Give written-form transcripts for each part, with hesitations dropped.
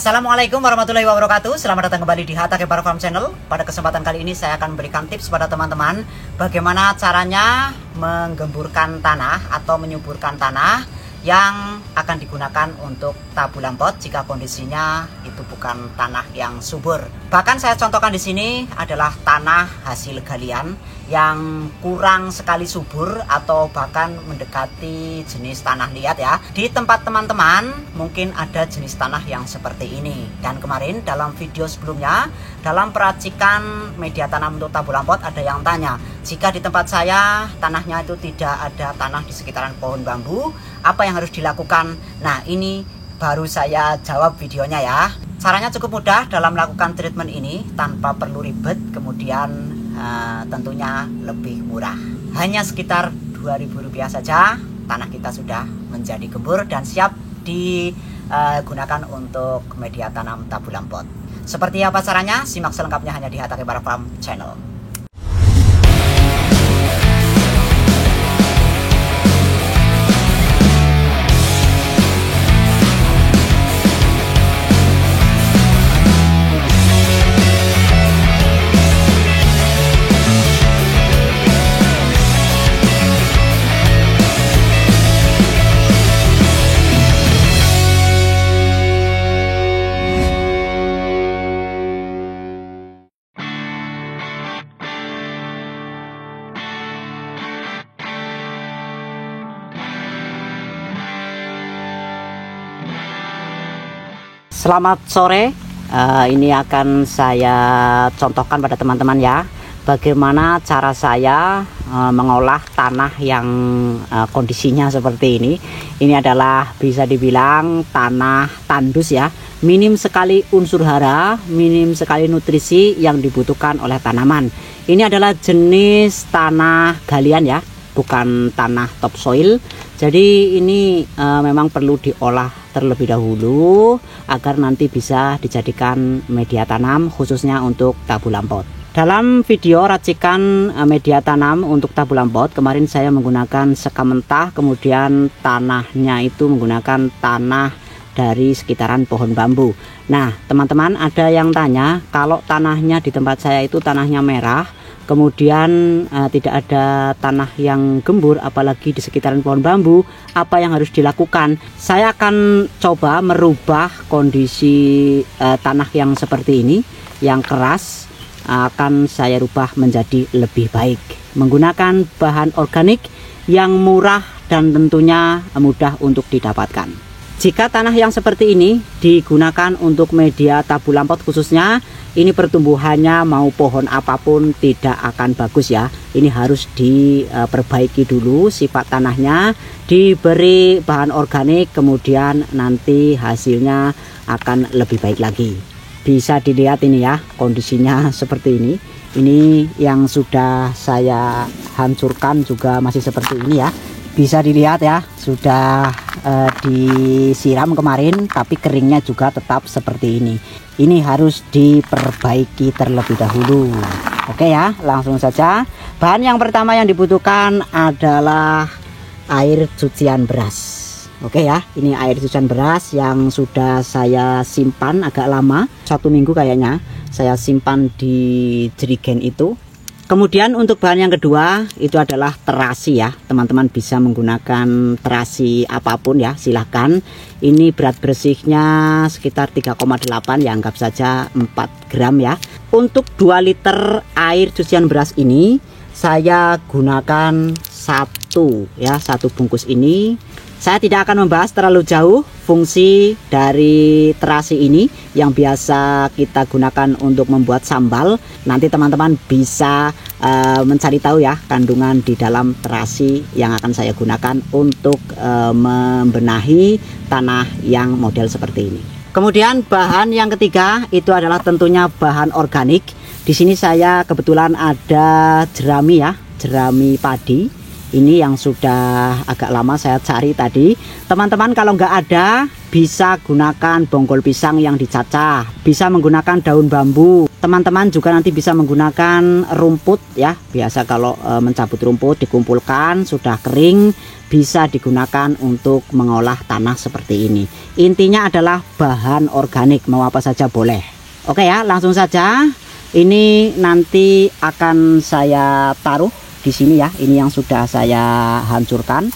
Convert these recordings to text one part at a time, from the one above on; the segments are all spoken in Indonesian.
Assalamualaikum warahmatullahi wabarakatuh. Selamat datang kembali di Hatta Kebar Farm Channel. Pada kesempatan kali ini saya akan memberikan tips pada teman-teman bagaimana caranya menggemburkan tanah atau menyuburkan tanah yang akan digunakan untuk tabulam pot jika kondisinya itu bukan tanah yang subur. Bahkan saya contohkan di sini adalah tanah hasil galian yang kurang sekali subur atau bahkan mendekati jenis tanah liat ya. Di tempat teman-teman mungkin ada jenis tanah yang seperti ini. Dan kemarin dalam video sebelumnya dalam peracikan media tanam untuk tabulam pot ada yang tanya, jika di tempat saya tanahnya itu tidak ada tanah di sekitaran pohon bambu, apa yang harus dilakukan? Nah, ini baru saya jawab videonya ya. Caranya cukup mudah dalam melakukan treatment ini tanpa perlu ribet, kemudian tentunya lebih murah. Hanya sekitar Rp2.000 saja tanah kita sudah menjadi gembur dan siap digunakan untuk media tanam tabulam pot. Seperti apa caranya? Simak selengkapnya hanya di Hatta Kebar Farm Channel. Selamat sore, ini akan saya contohkan pada teman-teman ya, bagaimana cara saya mengolah tanah yang kondisinya seperti ini. Ini adalah bisa dibilang tanah tandus ya, minim sekali unsur hara, minim sekali nutrisi yang dibutuhkan oleh tanaman. Ini adalah jenis tanah galian ya, bukan tanah topsoil. Jadi ini memang perlu diolah terlebih dahulu agar nanti bisa dijadikan media tanam khususnya untuk tabulam pot. Dalam video racikan media tanam untuk tabulam pot kemarin saya menggunakan sekam mentah, kemudian tanahnya itu menggunakan tanah dari sekitaran pohon bambu. Nah teman-teman, ada yang tanya kalau tanahnya di tempat saya itu tanahnya merah, kemudian tidak ada tanah yang gembur apalagi di sekitaran pohon bambu, apa yang harus dilakukan? Saya akan coba merubah kondisi tanah yang seperti ini, yang keras, akan saya rubah menjadi lebih baik menggunakan bahan organik yang murah dan tentunya mudah untuk didapatkan. Jika tanah yang seperti ini digunakan untuk media tabulam pot khususnya, ini pertumbuhannya mau pohon apapun tidak akan bagus ya. Ini harus diperbaiki dulu sifat tanahnya, diberi bahan organik, kemudian nanti hasilnya akan lebih baik lagi. Bisa dilihat ini ya, kondisinya seperti ini. Ini yang sudah saya hancurkan juga masih seperti ini ya. Bisa dilihat ya, sudah disiram kemarin tapi keringnya juga tetap seperti ini. Ini harus diperbaiki terlebih dahulu. Oke ya, langsung saja. Bahan yang pertama yang dibutuhkan adalah air cucian beras. Oke ya, ini air cucian beras yang sudah saya simpan agak lama, 1 minggu kayaknya saya simpan di jerigen itu. Kemudian untuk bahan yang kedua itu adalah terasi ya, teman-teman bisa menggunakan terasi apapun ya, silahkan. Ini berat bersihnya sekitar 3,8 ya, anggap saja 4 gram ya. Untuk 2 liter air cucian beras ini saya gunakan satu bungkus ini. Saya tidak akan membahas terlalu jauh fungsi dari terasi ini yang biasa kita gunakan untuk membuat sambal. Nanti teman-teman bisa mencari tahu ya kandungan di dalam terasi yang akan saya gunakan untuk membenahi tanah yang model seperti ini. Kemudian bahan yang ketiga itu adalah tentunya bahan organik. Di sini saya kebetulan ada jerami ya, jerami padi. Ini yang sudah agak lama saya cari tadi. Teman-teman kalau nggak ada, bisa gunakan bonggol pisang yang dicacah, bisa menggunakan daun bambu. Teman-teman juga nanti bisa menggunakan rumput ya. Biasa kalau mencabut rumput dikumpulkan sudah kering, bisa digunakan untuk mengolah tanah seperti ini. Intinya adalah bahan organik, mau apa saja boleh. Oke ya, langsung saja. Ini nanti akan saya taruh di sini ya. Ini yang sudah saya hancurkan.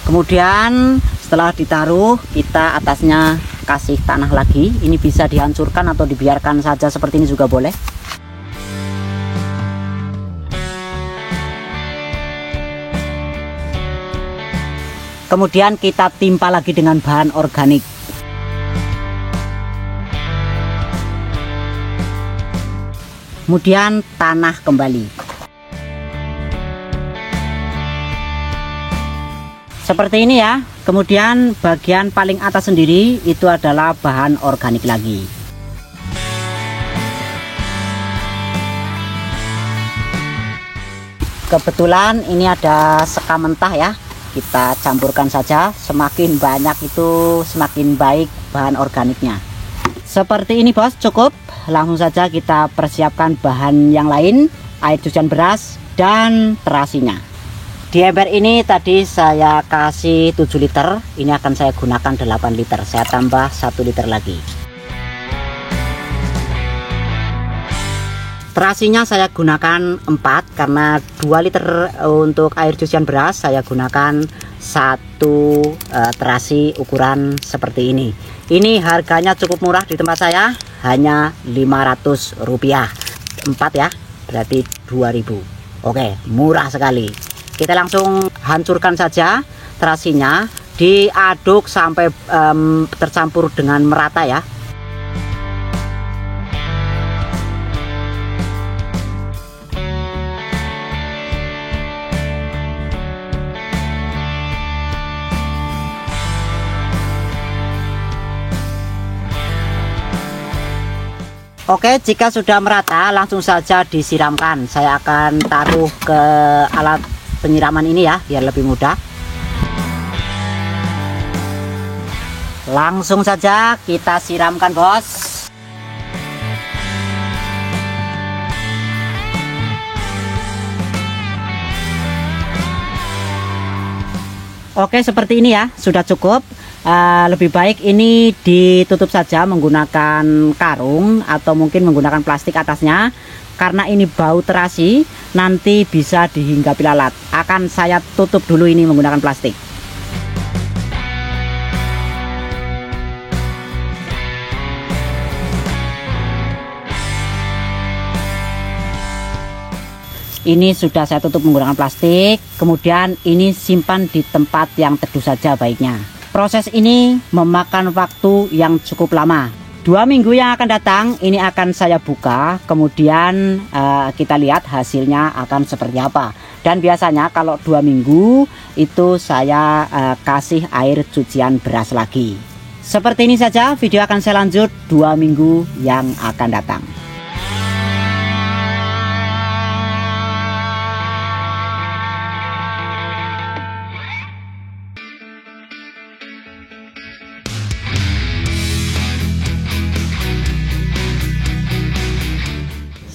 Kemudian setelah ditaruh, kita atasnya kasih tanah lagi. Ini bisa dihancurkan atau dibiarkan saja seperti ini juga boleh. Kemudian kita timpa lagi dengan bahan organik. Kemudian tanah kembali. Seperti ini ya. Kemudian bagian paling atas sendiri itu adalah bahan organik lagi. Kebetulan ini ada sekam mentah ya. Kita campurkan saja. Semakin banyak itu semakin baik bahan organiknya. Seperti ini bos, cukup. Langsung saja kita persiapkan bahan yang lain, air cucian beras dan terasinya. Di ember ini tadi saya kasih 7 liter, ini akan saya gunakan 8 liter, saya tambah 1 liter lagi. Terasinya saya gunakan 4 karena 2 liter untuk air cucian beras, saya gunakan 1 terasi ukuran seperti ini. Ini harganya cukup murah di tempat saya, hanya Rp500. 4 ya, berarti 2000. Oke, murah sekali. Kita langsung hancurkan saja terasinya, diaduk sampai tercampur dengan merata ya. Oke, jika sudah merata langsung saja disiramkan. Saya akan taruh ke alat penyiraman ini ya, biar lebih mudah. Langsung saja kita siramkan bos. Oke, seperti ini ya, sudah cukup. Lebih baik ini ditutup saja menggunakan karung atau mungkin menggunakan plastik atasnya, karena ini bau terasi nanti bisa dihinggapi lalat. Akan saya tutup dulu ini menggunakan plastik. Ini sudah saya tutup menggunakan plastik. Kemudian ini simpan di tempat yang teduh saja baiknya. Proses ini memakan waktu yang cukup lama. 2 minggu yang akan datang ini akan saya buka, kemudian kita lihat hasilnya akan seperti apa. Dan biasanya kalau 2 minggu itu saya kasih air cucian beras lagi. Seperti ini saja, video akan saya lanjut 2 minggu yang akan datang.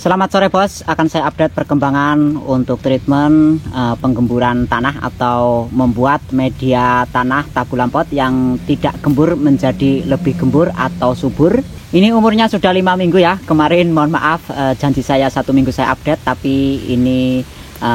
Selamat sore bos, akan saya update perkembangan untuk treatment penggemburan tanah atau membuat media tanah tabulampot yang tidak gembur menjadi lebih gembur atau subur. Ini umurnya sudah 5 minggu ya. Kemarin mohon maaf, janji saya 1 minggu saya update, tapi ini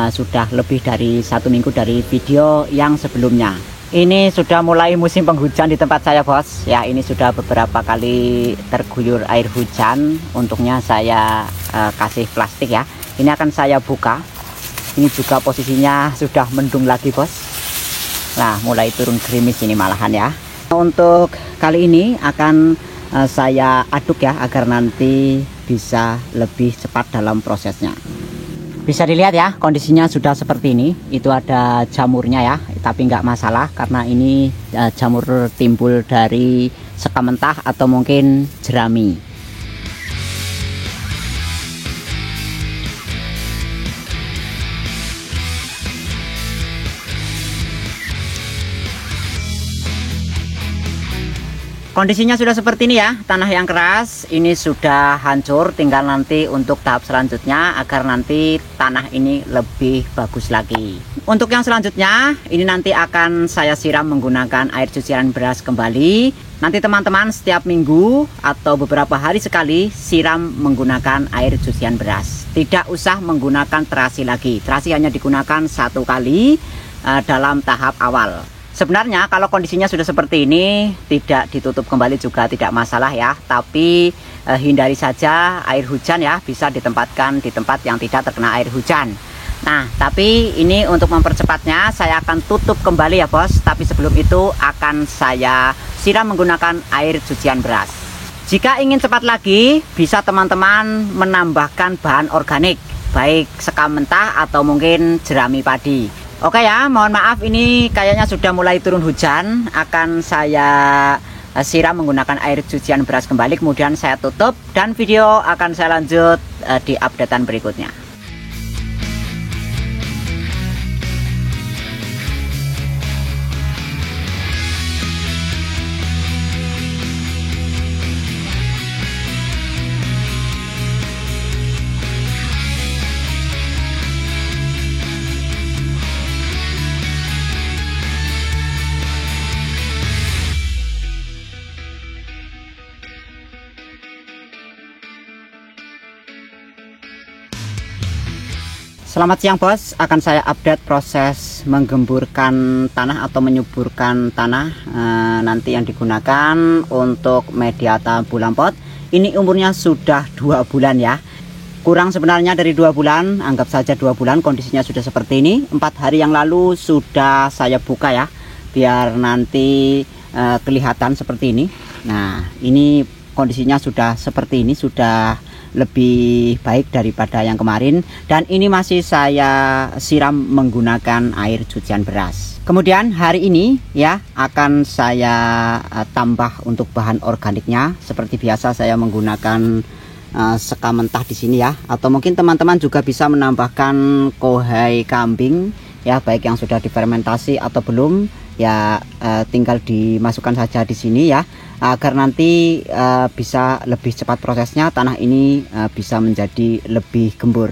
sudah lebih dari 1 minggu dari video yang sebelumnya. Ini sudah mulai musim penghujan di tempat saya bos ya. Ini sudah beberapa kali terguyur air hujan. Untuknya saya kasih plastik ya. Ini akan saya buka. Ini juga posisinya sudah mendung lagi bos. Nah, mulai turun gerimis ini malahan ya. Untuk kali ini akan saya aduk ya, agar nanti bisa lebih cepat dalam prosesnya. Bisa dilihat ya, kondisinya sudah seperti ini. Itu ada jamurnya ya, tapi nggak masalah karena ini jamur timbul dari sekam mentah atau mungkin jerami. Kondisinya sudah seperti ini ya, tanah yang keras ini sudah hancur, tinggal nanti untuk tahap selanjutnya agar nanti tanah ini lebih bagus lagi. Untuk yang selanjutnya ini nanti akan saya siram menggunakan air cucian beras kembali. Nanti teman-teman setiap minggu atau beberapa hari sekali siram menggunakan air cucian beras. Tidak usah menggunakan terasi lagi, terasi hanya digunakan 1 kali dalam tahap awal. Sebenarnya kalau kondisinya sudah seperti ini tidak ditutup kembali juga tidak masalah ya, tapi hindari saja air hujan ya, bisa ditempatkan di tempat yang tidak terkena air hujan. Nah, tapi ini untuk mempercepatnya saya akan tutup kembali ya bos, tapi sebelum itu akan saya siram menggunakan air cucian beras. Jika ingin cepat lagi, bisa teman-teman menambahkan bahan organik, baik sekam mentah atau mungkin jerami padi. Oke ya, mohon maaf ini kayaknya sudah mulai turun hujan. Akan saya siram menggunakan air cucian beras kembali, kemudian saya tutup dan video akan saya lanjut di updatean berikutnya. Selamat siang bos, akan saya update proses menggemburkan tanah atau menyuburkan tanah nanti yang digunakan untuk mediata bulan pot. Ini umurnya sudah 2 bulan ya, kurang sebenarnya dari 2 bulan, anggap saja 2 bulan. Kondisinya sudah seperti ini. 4 hari yang lalu sudah saya buka ya, biar nanti kelihatan seperti ini. Nah, ini kondisinya sudah seperti ini, sudah lebih baik daripada yang kemarin, dan ini masih saya siram menggunakan air cucian beras. Kemudian hari ini ya akan saya tambah untuk bahan organiknya. Seperti biasa saya menggunakan sekam mentah di sini ya, atau mungkin teman-teman juga bisa menambahkan kohai kambing ya, baik yang sudah difermentasi atau belum ya, tinggal dimasukkan saja di sini ya, agar nanti bisa lebih cepat prosesnya, tanah ini bisa menjadi lebih gembur.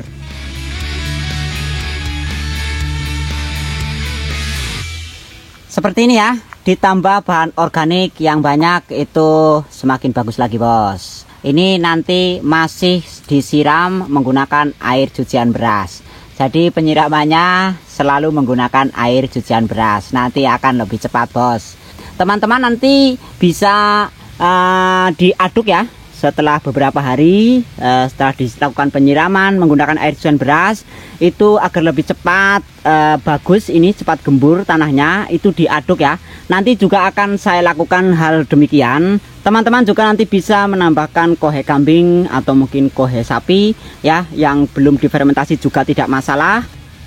Seperti ini ya, ditambah bahan organik yang banyak itu semakin bagus lagi bos. Ini nanti masih disiram menggunakan air cucian beras. Jadi penyiramannya selalu menggunakan air cucian beras, nanti akan lebih cepat bos. Teman-teman nanti bisa diaduk ya, setelah beberapa hari setelah dilakukan penyiraman menggunakan air cucian beras, itu agar lebih cepat bagus, ini cepat gembur tanahnya, itu diaduk ya. Nanti juga akan saya lakukan hal demikian. Teman-teman juga nanti bisa menambahkan kohai kambing atau mungkin kohai sapi ya, yang belum difermentasi juga tidak masalah.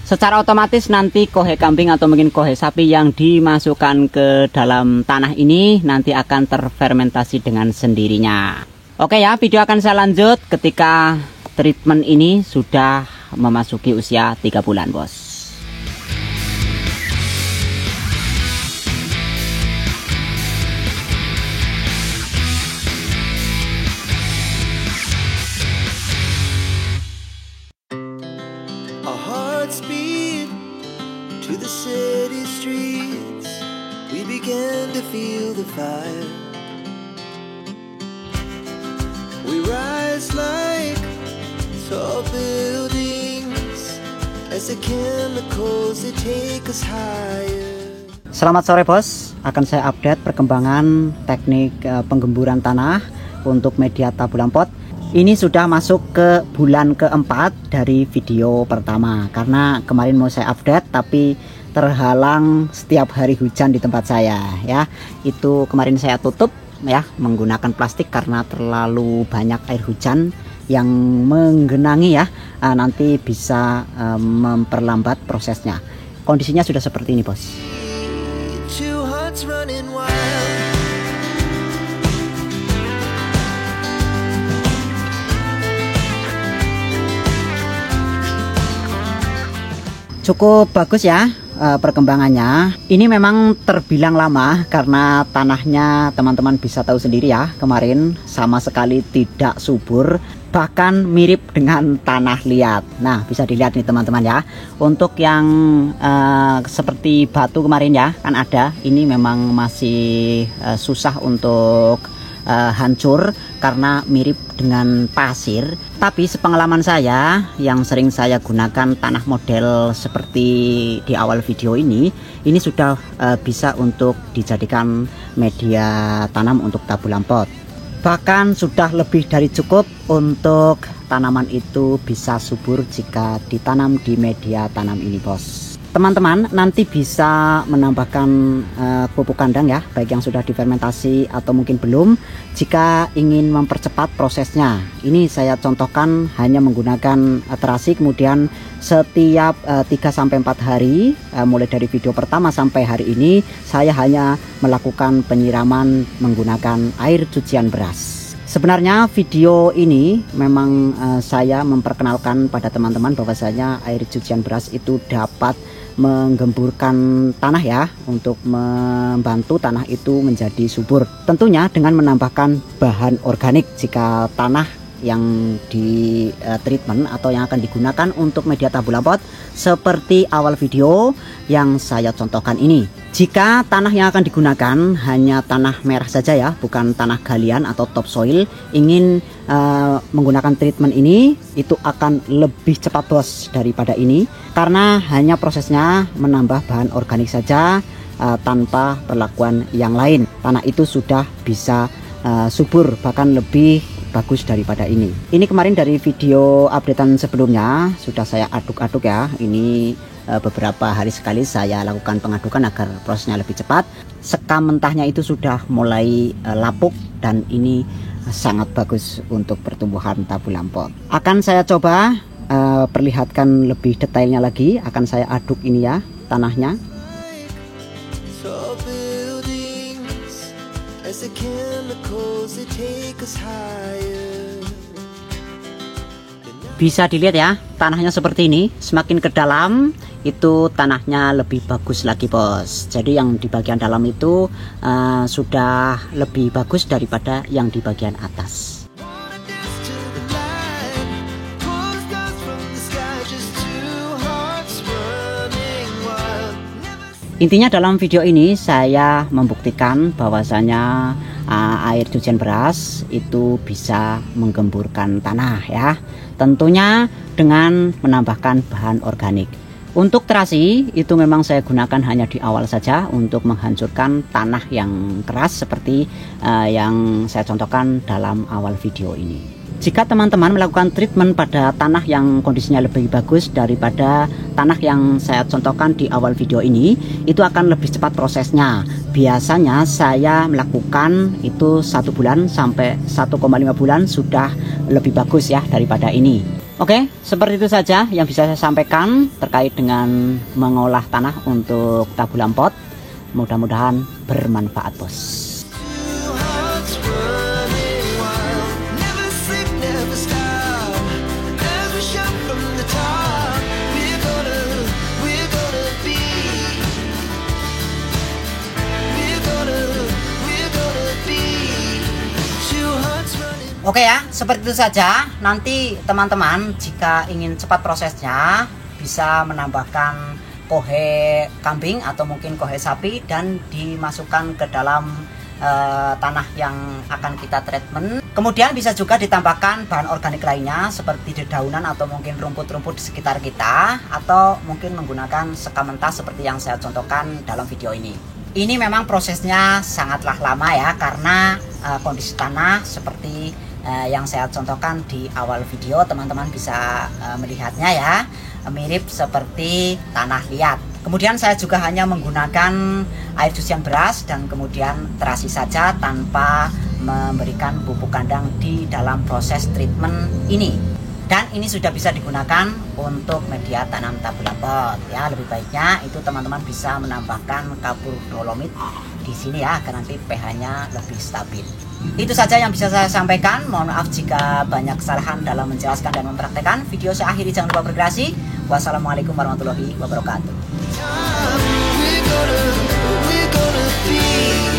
Secara otomatis nanti kohai kambing atau mungkin kohai sapi yang dimasukkan ke dalam tanah ini nanti akan terfermentasi dengan sendirinya. Oke ya, video akan saya lanjut ketika treatment ini sudah memasuki usia 3 bulan bos. To the city streets, we began to feel the fire. We rise like tall buildings as the chemicals they take us higher. Selamat sore bos, akan saya update perkembangan teknik penggemburan tanah untuk mediata bulan pot. Ini sudah masuk ke bulan keempat dari video pertama, karena kemarin mau saya update tapi terhalang setiap hari hujan di tempat saya ya. Itu kemarin saya tutup ya menggunakan plastik karena terlalu banyak air hujan yang menggenangi ya, nanti bisa memperlambat prosesnya. Kondisinya sudah seperti ini bos. Cukup bagus ya perkembangannya, ini memang terbilang lama karena tanahnya teman-teman bisa tahu sendiri ya, kemarin sama sekali tidak subur, bahkan mirip dengan tanah liat. Nah, bisa dilihat nih teman-teman ya. Untuk yang seperti batu kemarin ya, kan ada, ini memang masih susah untuk hancur karena mirip dengan pasir. Tapi sepengalaman saya yang sering saya gunakan tanah model seperti di awal video ini sudah bisa untuk dijadikan media tanam untuk tabulam pot. Bahkan sudah lebih dari cukup untuk tanaman itu bisa subur jika ditanam di media tanam ini, bos. Teman-teman nanti bisa menambahkan pupuk kandang ya, baik yang sudah difermentasi atau mungkin belum, jika ingin mempercepat prosesnya. Ini saya contohkan hanya menggunakan terasi, kemudian setiap 3-4 hari, mulai dari video pertama sampai hari ini, saya hanya melakukan penyiraman menggunakan air cucian beras. Sebenarnya video ini memang saya memperkenalkan pada teman-teman bahwasanya air cucian beras itu dapat menggemburkan tanah ya, untuk membantu tanah itu menjadi subur. Tentunya dengan menambahkan bahan organik jika tanah yang di treatment atau yang akan digunakan untuk media tabulam pot seperti awal video yang saya contohkan ini. Jika tanah yang akan digunakan hanya tanah merah saja ya, bukan tanah galian atau topsoil, ingin menggunakan treatment ini, itu akan lebih cepat bos daripada ini, karena hanya prosesnya menambah bahan organik saja tanpa perlakuan yang lain. Tanah itu sudah bisa subur, bahkan lebih bagus daripada ini. Ini kemarin dari video updatean sebelumnya sudah saya aduk-aduk ya. Ini beberapa hari sekali saya lakukan pengadukan agar prosesnya lebih cepat. Sekam mentahnya itu sudah mulai lapuk dan ini sangat bagus untuk pertumbuhan tabulam pot. Akan saya coba perlihatkan lebih detailnya lagi. Akan saya aduk ini ya tanahnya. Bisa dilihat ya, tanahnya seperti ini. Semakin ke dalam itu tanahnya lebih bagus lagi bos. Jadi yang di bagian dalam itu sudah lebih bagus daripada yang di bagian atas. Intinya dalam video ini saya membuktikan bahwasanya air cucian beras itu bisa menggemburkan tanah ya. Tentunya dengan menambahkan bahan organik. Untuk terasi itu memang saya gunakan hanya di awal saja untuk menghancurkan tanah yang keras seperti yang saya contohkan dalam awal video ini. Jika teman-teman melakukan treatment pada tanah yang kondisinya lebih bagus daripada tanah yang saya contohkan di awal video ini, itu akan lebih cepat prosesnya. Biasanya saya melakukan itu 1 bulan sampai 1,5 bulan sudah lebih bagus ya daripada ini. Oke, seperti itu saja yang bisa saya sampaikan terkait dengan mengolah tanah untuk tabulam pot. Mudah-mudahan bermanfaat bos. Oke ya, seperti itu saja. Nanti teman-teman jika ingin cepat prosesnya bisa menambahkan kohe kambing atau mungkin kohe sapi dan dimasukkan ke dalam tanah yang akan kita treatment. Kemudian bisa juga ditambahkan bahan organik lainnya seperti dedaunan atau mungkin rumput-rumput di sekitar kita, atau mungkin menggunakan sekam mentah seperti yang saya contohkan dalam video ini. Ini memang prosesnya sangatlah lama ya, karena kondisi tanah seperti yang saya contohkan di awal video, teman-teman bisa melihatnya ya, mirip seperti tanah liat. Kemudian saya juga hanya menggunakan air cucian beras dan kemudian terasi saja tanpa memberikan pupuk kandang di dalam proses treatment ini. Dan ini sudah bisa digunakan untuk media tanam tabulam pot ya. Lebih baiknya itu teman-teman bisa menambahkan kapur dolomit di sini ya, agar nanti pH-nya lebih stabil. Itu saja yang bisa saya sampaikan. Mohon maaf jika banyak kesalahan dalam menjelaskan dan mempraktekkan. Video saya akhiri, jangan lupa berkreasi. Wassalamualaikum warahmatullahi wabarakatuh. we're gonna be